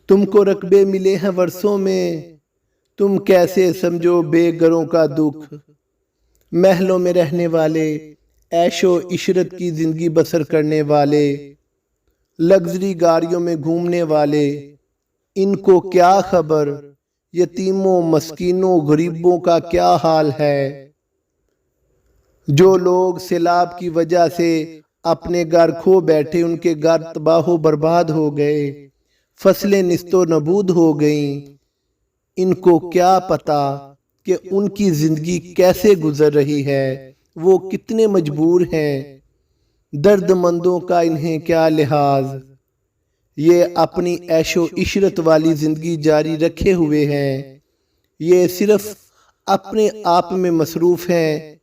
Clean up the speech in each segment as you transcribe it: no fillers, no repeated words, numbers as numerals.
تم کو رقبے ملے ہیں ورثوں میں، تم کیسے سمجھو بے گھروں کا دکھ۔ محلوں میں رہنے والے، عیش و عشرت کی زندگی بسر کرنے والے، لگژری گاڑیوں میں گھومنے والے، ان کو کیا خبر یتیموں، مسکینوں، غریبوں کا کیا حال ہے۔ جو لوگ سیلاب کی وجہ سے اپنے گھر کھو بیٹھے، ان کے گھر تباہ و برباد ہو گئے، فصلیں نیست و نابود ہو گئیں، ان کو کیا پتا کہ ان کی زندگی کیسے گزر رہی ہے، وہ کتنے مجبور ہیں۔ درد مندوں کا انہیں کیا لحاظ، یہ اپنی عیش و عشرت والی زندگی جاری رکھے ہوئے ہیں، یہ صرف اپنے آپ میں مصروف ہیں،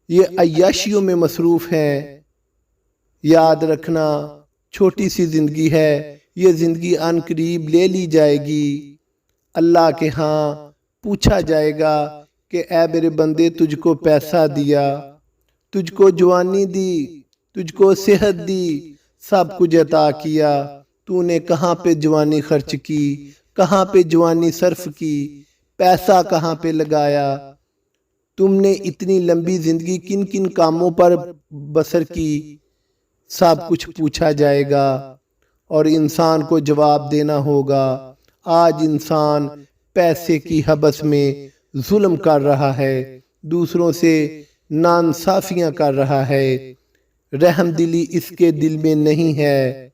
یہ عیاشیوں میں مصروف ہیں۔ یاد رکھنا، چھوٹی سی زندگی ہے، یہ زندگی ان قریب لے لی جائے گی۔ اللہ کے ہاں پوچھا جائے گا کہ اے میرے بندے، تجھ کو پیسہ دیا، تجھ کو جوانی دی، تجھ کو صحت دی، سب کچھ عطا کیا، تو نے کہاں پہ جوانی خرچ کی، کہاں پہ جوانی صرف کی، پیسہ کہاں پہ لگایا، تم نے اتنی لمبی زندگی کن کن کاموں پر بسر کی، سب کچھ پوچھا جائے گا اور انسان کو جواب دینا ہوگا۔ آج انسان پیسے کی حبس میں ظلم کر رہا ہے، دوسروں سے ناانصافیاں کر رہا ہے، رحم دلی اس کے دل میں نہیں ہے،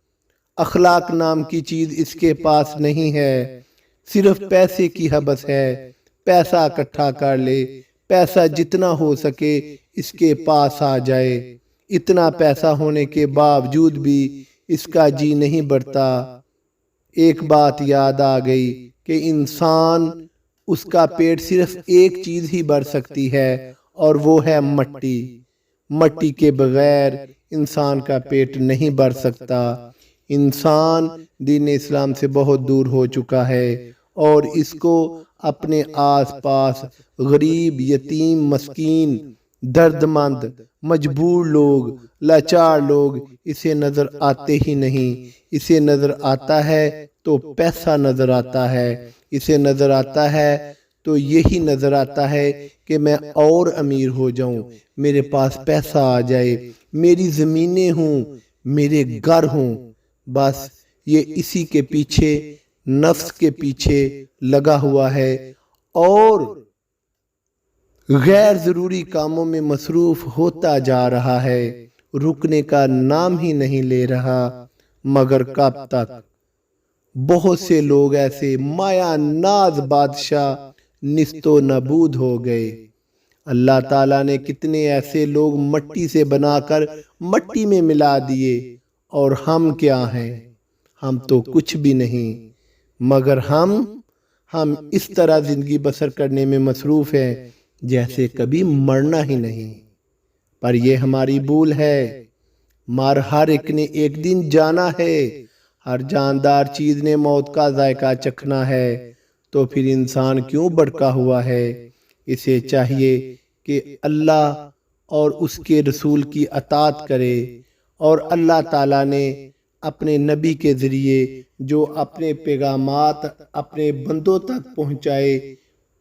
اخلاق نام کی چیز اس کے پاس نہیں ہے، صرف پیسے کی حبس ہے۔ پیسہ اکٹھا کر لے، پیسہ جتنا ہو سکے اس کے پاس آ جائے، اتنا پیسہ ہونے کے باوجود بھی اس کا جی نہیں بڑھتا۔ ایک بات یاد آ گئی کہ انسان، اس کا پیٹ صرف ایک چیز ہی بھر سکتی ہے اور وہ ہے مٹی۔ مٹی کے بغیر انسان کا پیٹ نہیں بھر سکتا۔ انسان دین اسلام سے بہت دور ہو چکا ہے اور اس کو اپنے آس پاس غریب، یتیم، مسکین، درد مند، مجبور لوگ، لاچار لوگ اسے نظر آتے ہی نہیں۔ اسے نظر آتا ہے تو پیسہ نظر آتا ہے، اسے نظر آتا ہے تو یہی نظر آتا ہے کہ میں اور امیر ہو جاؤں، میرے پاس پیسہ آ جائے، میری زمینیں ہوں، میرے گھر ہوں، بس یہ اسی کے پیچھے، نفس کے پیچھے لگا ہوا ہے اور غیر ضروری کاموں میں مصروف ہوتا جا رہا ہے، رکنے کا نام ہی نہیں لے رہا۔ مگر کب تک؟ بہت سے لوگ ایسے مایا ناز بادشاہ نیست و نابود ہو گئے۔ اللہ تعالیٰ نے کتنے ایسے لوگ مٹی سے بنا کر مٹی میں ملا دیے، اور ہم کیا ہیں؟ ہم تو کچھ بھی نہیں، مگر ہم اس طرح زندگی بسر کرنے میں مصروف ہیں جیسے کبھی مرنا ہی نہیں۔ پر یہ ہماری بھول ہے، مار ہر ایک نے ایک دن جانا ہے، ہر جاندار چیز نے موت کا ذائقہ چکھنا ہے، تو پھر انسان کیوں بھڑکا ہوا ہے؟ اسے چاہیے کہ اللہ اور اس کے رسول کی اطاعت کرے، اور اللہ تعالیٰ نے اپنے نبی کے ذریعے جو اپنے پیغامات اپنے بندوں تک پہنچائے،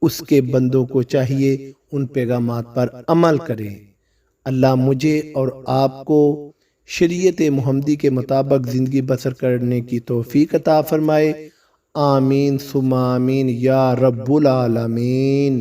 اس کے بندوں کو چاہیے ان پیغامات پر عمل کرے۔ اللہ مجھے اور آپ کو شریعت محمدی کے مطابق زندگی بسر کرنے کی توفیق عطا فرمائے۔ آمین ثم آمین یا رب العالمین۔